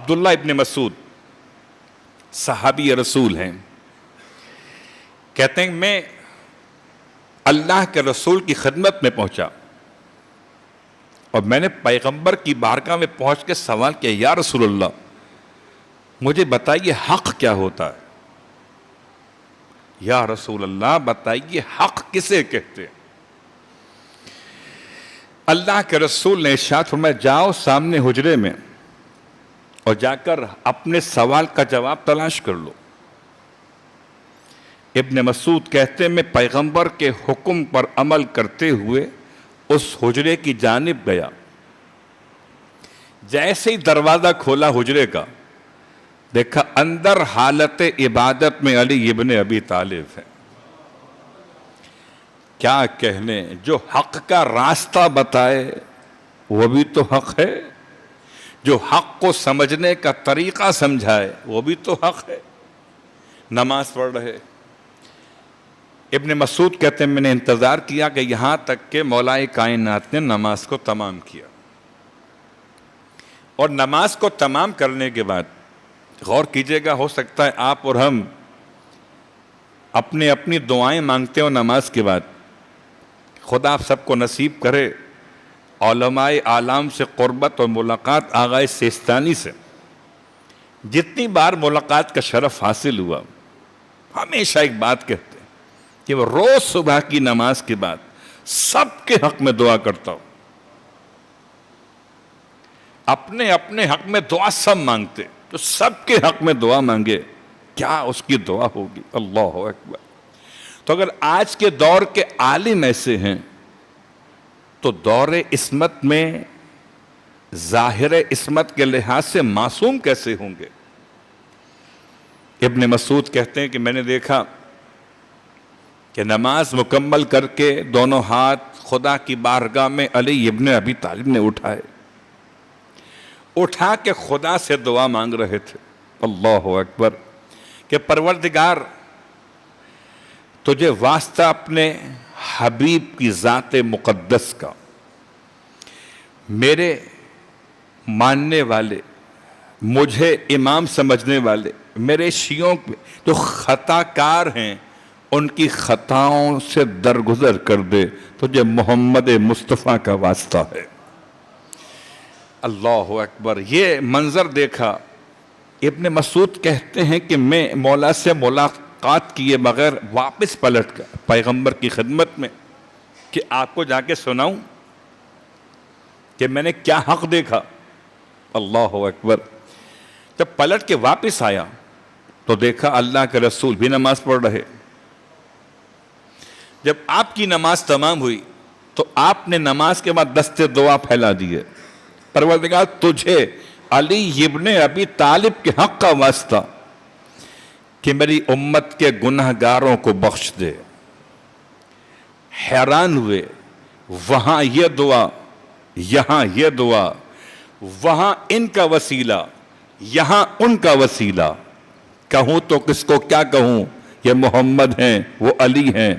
عبداللہ ابن مسعود صحابی رسول ہیں، کہتے ہیں میں اللہ کے رسول کی خدمت میں پہنچا اور میں نے پیغمبر کی بارگاہ میں پہنچ کے سوال کیا، یا رسول اللہ مجھے بتائیے حق کیا ہوتا ہے؟ یا رسول اللہ بتائیے حق کسے کہتے ہیں؟ اللہ کے رسول نے ارشاد فرمایا جاؤ سامنے حجرے میں اور جا کر اپنے سوال کا جواب تلاش کر لو۔ ابن مسعود کہتے ہیں میں پیغمبر کے حکم پر عمل کرتے ہوئے اس حجرے کی جانب گیا، جیسے ہی دروازہ کھولا حجرے کا، دیکھا اندر حالت عبادت میں علی ابن ابی طالب ہے۔ کیا کہنے، جو حق کا راستہ بتائے وہ بھی تو حق ہے، جو حق کو سمجھنے کا طریقہ سمجھائے وہ بھی تو حق ہے۔ نماز پڑھ رہے، ابن مسعود کہتے ہیں میں نے انتظار کیا کہ یہاں تک کہ مولا کائنات نے نماز کو تمام کیا، اور نماز کو تمام کرنے کے بعد غور کیجئے گا، ہو سکتا ہے آپ اور ہم اپنی دعائیں مانگتے ہو نماز کے بعد، خدا آپ سب کو نصیب کرے علماء اعلام سے قربت اور ملاقات آغا سیستانی سے جتنی بار ملاقات کا شرف حاصل ہوا، ہمیشہ ایک بات کہتے ہیں کہ وہ روز صبح کی نماز کے بعد سب کے حق میں دعا کرتا ہوں۔ اپنے حق میں دعا سب مانگتے، تو سب کے حق میں دعا مانگے، کیا اس کی دعا ہوگی؟ اللہ اکبر۔ تو اگر آج کے دور کے عالم ایسے ہیں تو دور عصمت میں ظاہر عصمت کے لحاظ سے معصوم کیسے ہوں گے؟ ابن مسعود کہتے ہیں کہ میں نے دیکھا کہ نماز مکمل کر کے دونوں ہاتھ خدا کی بارگاہ میں علی ابن ابی طالب نے اٹھا کے خدا سے دعا مانگ رہے تھے، اللہ اکبر، کہ پروردگار تجھے واسطہ اپنے حبیب کی ذات مقدس کا، میرے ماننے والے، مجھے امام سمجھنے والے میرے شیعوں جو خطا کار ہیں ان کی خطاؤں سے درگزر کر دے، تجھے محمد مصطفیٰ کا واسطہ ہے۔ اللہ اکبر، یہ منظر دیکھا۔ ابن مسعود کہتے ہیں کہ میں مولا سے ملاقات کیے بغیر واپس پلٹ گیا پیغمبر کی خدمت میں کہ آپ کو جا کے سناؤں کہ میں نے کیا حق دیکھا۔ اللہ اکبر، جب پلٹ کے واپس آیا تو دیکھا اللہ کے رسول بھی نماز پڑھ رہے۔ جب آپ کی نماز تمام ہوئی تو آپ نے نماز کے بعد دست دعا پھیلا دیے، پروردگار تجھے علی ابن ابی طالب کے حق کا واسطہ کہ میری امت کے گناہگاروں کو بخش دے۔ حیران ہوئے، وہاں یہ دعا، یہاں یہ دعا، وہاں ان کا وسیلہ، یہاں ان کا وسیلہ، کہوں تو کس کو کیا کہوں، یہ محمد ہیں، وہ علی ہیں۔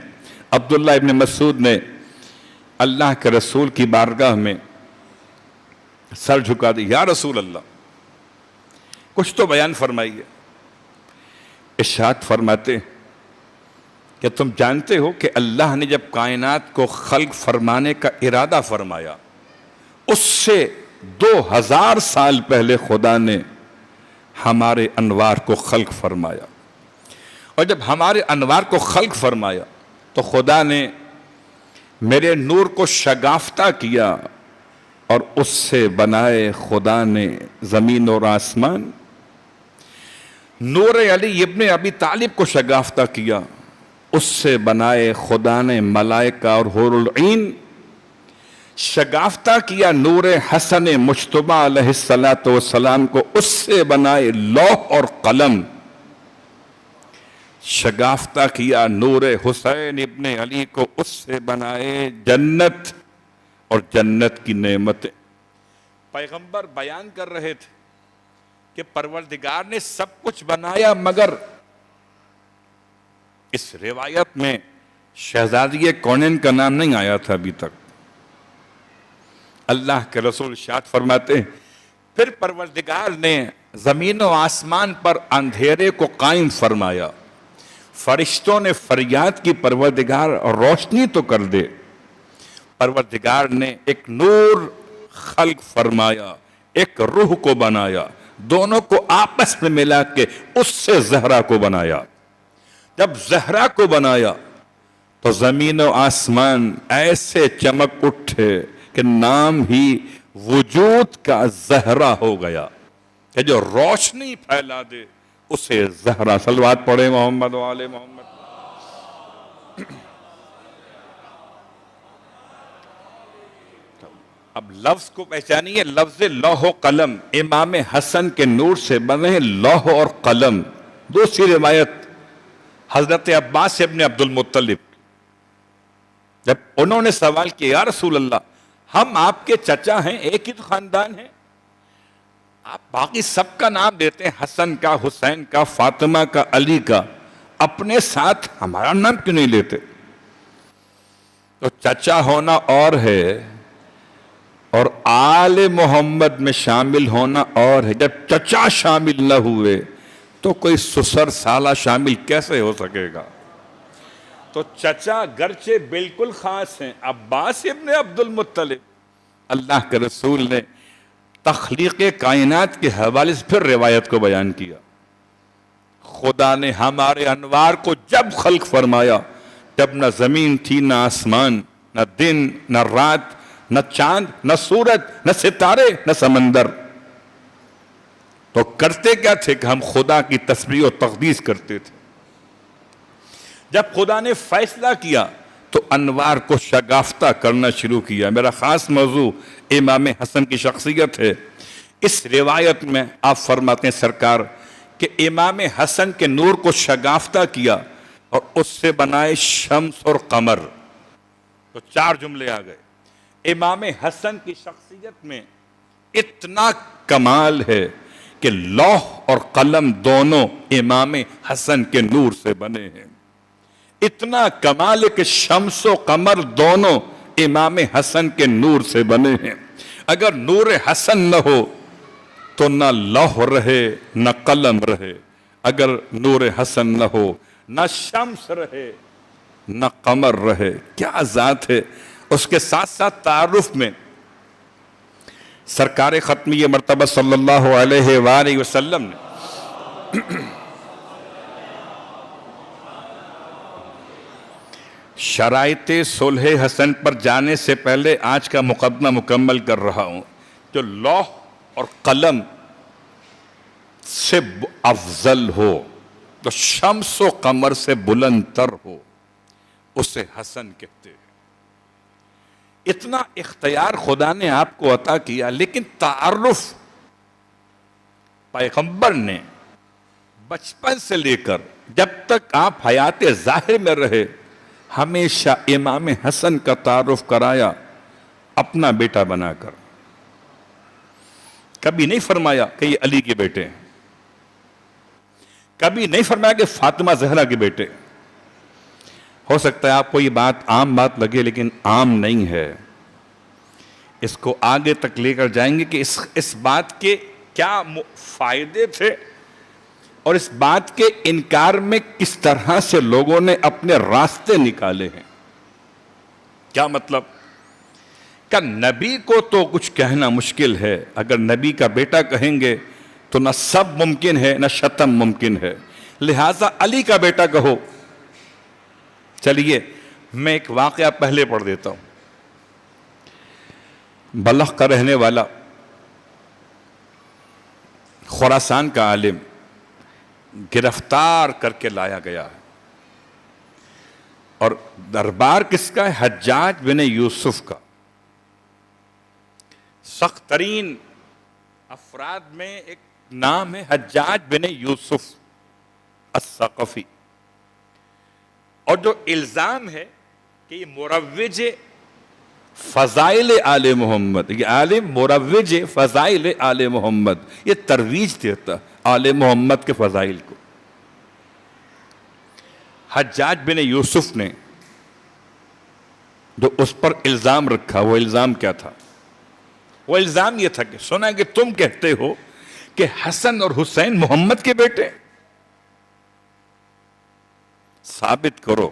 عبداللہ ابن مسعود نے اللہ کے رسول کی بارگاہ میں سر جھکا دی، یا رسول اللہ کچھ تو بیان فرمائیے۔ ارشاد فرماتے کہ تم جانتے ہو کہ اللہ نے جب کائنات کو خلق فرمانے کا ارادہ فرمایا، اس سے 2000 سال پہلے خدا نے ہمارے انوار کو خلق فرمایا، اور جب ہمارے انوار کو خلق فرمایا تو خدا نے میرے نور کو شگافتہ کیا، اور اس سے بنائے خدا نے زمین اور آسمان۔ نور علی ابن ابی طالب کو شگافتہ کیا، اس سے بنائے خدا نے ملائکہ اور حور العین۔ شگافتہ کیا نور حسن مجتبی علیہ السلام کو، اس سے بنائے لوح اور قلم۔ شگافتہ کیا نور حسین ابن علی کو، اس سے بنائے جنت اور جنت کی نعمتیں۔ پیغمبر بیان کر رہے تھے کہ پروردگار نے سب کچھ بنایا، مگر اس روایت میں شہزادی کونین کا نام نہیں آیا تھا ابھی تک۔ اللہ کے رسول ارشاد فرماتے ہیں پھر پروردگار نے زمین و آسمان پر اندھیرے کو قائم فرمایا، فرشتوں نے فریاد کی پروردگار روشنی تو کر دے، پروردگار نے ایک نور خلق فرمایا، ایک روح کو بنایا، دونوں کو آپس میں ملا کے اس سے زہرا کو بنایا۔ جب زہرا کو بنایا تو زمین و آسمان ایسے چمک اٹھے کہ نام ہی وجود کا زہرا ہو گیا، کہ جو روشنی پھیلا دے اسے زہرا۔ صلوات پڑھے محمد و آل محمد۔ اب لفظ کو پہچانیے، لفظ لوح و قلم، امام حسن کے نور سے بنے ہیں لوح اور قلم۔ دوسری روایت حضرت عباس ابن عبد المطلب، جب انہوں نے سوال کیا یا رسول اللہ ہم آپ کے چچا ہیں، ایک ہی تو خاندان ہے، آپ باقی سب کا نام دیتے ہیں، حسن کا، حسین کا، فاطمہ کا، علی کا، اپنے ساتھ ہمارا نام کیوں نہیں لیتے؟ تو چچا ہونا اور ہے اور آل محمد میں شامل ہونا اور ہے۔ جب چچا شامل نہ ہوئے تو کوئی سسر سالہ شامل کیسے ہو سکے گا؟ تو چچا گرچہ بالکل خاص ہیں، عباس ابن عبد المطلب، اللہ کے رسول نے تخلیق کائنات کے حوالے سے پھر روایت کو بیان کیا۔ خدا نے ہمارے انوار کو جب خلق فرمایا، جب نہ زمین تھی، نہ آسمان، نہ دن، نہ رات، نہ چاند، نہ سورج، نہ ستارے، نہ سمندر، تو کرتے کیا تھے کہ ہم خدا کی تسبیح و تقدیس کرتے تھے۔ جب خدا نے فیصلہ کیا تو انوار کو شگافتہ کرنا شروع کیا۔ میرا خاص موضوع امام حسن کی شخصیت ہے۔ اس روایت میں آپ فرماتے ہیں سرکار کہ امام حسن کے نور کو شگافتہ کیا اور اس سے بنائے شمس اور قمر۔ تو 4 جملے آ گئے۔ امام حسن کی شخصیت میں اتنا کمال ہے کہ لوح اور قلم دونوں امام حسن کے نور سے بنے ہیں۔ اتنا کمال ہے کہ شمس و قمر دونوں امام حسن کے نور سے بنے ہیں۔ اگر نور حسن نہ ہو تو نہ لوح رہے نہ قلم رہے، اگر نور حسن نہ ہو نہ شمس رہے نہ قمر رہے۔ کیا ذات ہے! اس کے ساتھ ساتھ تعارف میں سرکار ختمی مرتبہ صلی اللہ علیہ وآلہ وسلم نے شرائط صلح حسن پر جانے سے پہلے آج کا مقدمہ مکمل کر رہا ہوں۔ جو لوح اور قلم سے افضل ہو، تو شمس و قمر سے بلند تر ہو، اسے حسن کہتے ہیں۔ اتنا اختیار خدا نے آپ کو عطا کیا، لیکن تعارف پیغمبر نے بچپن سے لے کر جب تک آپ حیات ظاہر میں رہے ہمیشہ امام حسن کا تعارف کرایا اپنا بیٹا بنا کر۔ کبھی نہیں فرمایا کہ یہ علی کے بیٹے ہیں، کبھی نہیں فرمایا کہ فاطمہ زہرا کے بیٹے۔ ہو سکتا ہے آپ کو یہ بات عام بات لگے، لیکن عام نہیں ہے۔ اس کو آگے تک لے کر جائیں گے کہ اس بات کے کیا فائدے تھے اور اس بات کے انکار میں کس طرح سے لوگوں نے اپنے راستے نکالے ہیں۔ کیا مطلب؟ کہ نبی کو تو کچھ کہنا مشکل ہے، اگر نبی کا بیٹا کہیں گے تو نہ سب ممکن ہے نہ شتم ممکن ہے، لہٰذا علی کا بیٹا کہو۔ چلیے میں ایک واقعہ پہلے پڑھ دیتا ہوں۔ بلخ کا رہنے والا، خراسان کا عالم گرفتار کر کے لایا گیا ہے، اور دربار کس کا ہے؟ حجاج بن یوسف کا۔ سخت ترین افراد میں ایک نام ہے حجاج بن یوسف الثقفی، اور جو الزام ہے کہ یہ مروج فضائل آل محمد، یہ عالم مروج فضائل آل محمد، یہ ترویج دیتا آل محمد کے فضائل کو۔ حجاج بن یوسف نے جو اس پر الزام رکھا، وہ الزام کیا تھا؟ وہ الزام یہ تھا کہ سنا کہ تم کہتے ہو کہ حسن اور حسین محمد کے بیٹے؟ ثابت کرو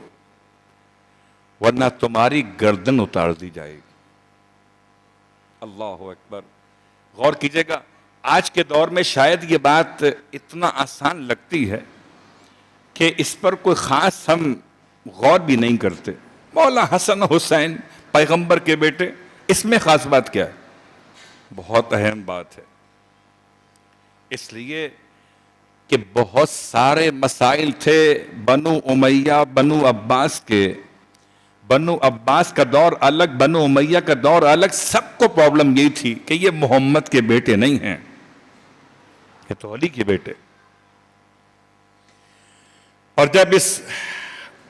ورنہ تمہاری گردن اتار دی جائے گی۔ اللہ اکبر۔ غور کیجئے گا، آج کے دور میں شاید یہ بات اتنا آسان لگتی ہے کہ اس پر کوئی خاص ہم غور بھی نہیں کرتے۔ مولا حسن حسین پیغمبر کے بیٹے، اس میں خاص بات کیا ہے؟ بہت اہم بات ہے، اس لیے کہ بہت سارے مسائل تھے بنو امیہ بنو عباس کے۔ بنو عباس کا دور الگ، بنو امیہ کا دور الگ، سب کو پرابلم یہی تھی کہ یہ محمد کے بیٹے نہیں ہیں، یہ تو علی کے بیٹے۔ اور جب اس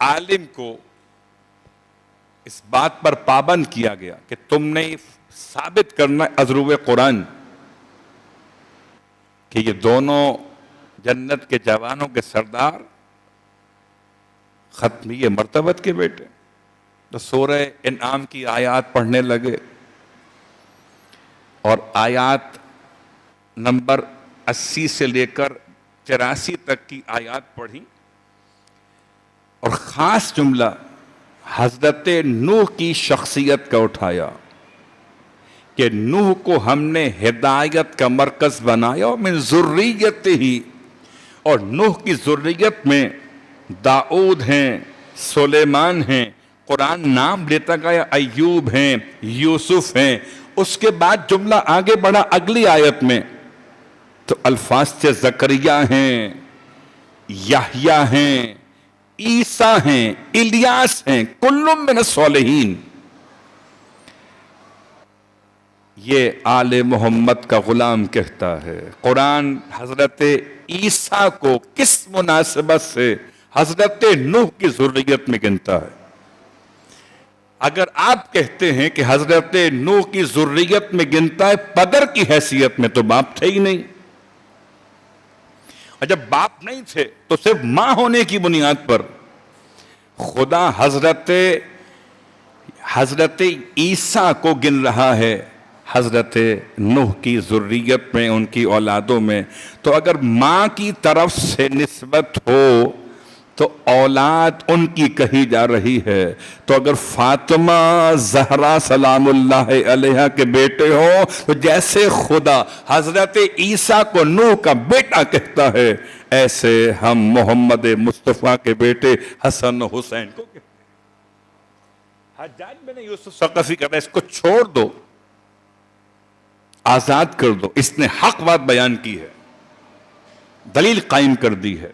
عالم کو اس بات پر پابند کیا گیا کہ تم نے ثابت کرنا ازروِ قرآن کہ یہ دونوں جنت کے جوانوں کے سردار ختمیہ مرتبت کے بیٹے، تو سورہ انعام کی آیات پڑھنے لگے اور آیات نمبر 80 سے لے کر 84 تک کی آیات پڑھی، اور خاص جملہ حضرت نوح کی شخصیت کا اٹھایا کہ نوح کو ہم نے ہدایت کا مرکز بنایا من ذریت ہی، اور نوح کی ذریت میں داؤد ہیں، سلیمان ہیں، قرآن نام لیتا گیا، ایوب ہیں، یوسف ہیں۔ اس کے بعد جملہ آگے بڑھا اگلی آیت میں تو الفاظ سے زکریا ہیں، یحییٰ ہیں، عیسیٰ ہیں، الیاس ہیں، کل من الصالحین۔ یہ آل محمد کا غلام کہتا ہے۔ قرآن حضرت عیسیٰ کو کس مناسبت سے حضرت نوح کی ذریت میں گنتا ہے؟ اگر آپ کہتے ہیں کہ حضرت نوح کی ذریت میں گنتا ہے پدر کی حیثیت میں، تو باپ تھے ہی نہیں، اور جب باپ نہیں تھے تو صرف ماں ہونے کی بنیاد پر خدا حضرت عیسیٰ کو گن رہا ہے حضرت نوح کی ذریت میں، ان کی اولادوں میں۔ تو اگر ماں کی طرف سے نسبت ہو تو اولاد ان کی کہی جا رہی ہے، تو اگر فاطمہ زہرا سلام اللہ علیہا کے بیٹے ہو تو جیسے خدا حضرت عیسیٰ کو نوح کا بیٹا کہتا ہے، ایسے ہم محمد مصطفیٰ کے بیٹے حسن حسین کو کہتے ہیں۔ حجاج بن یوسف ثقفی کہتا ہے اس کو چھوڑ دو، آزاد کر دو، اس نے حق بات بیان کی ہے، دلیل قائم کر دی ہے۔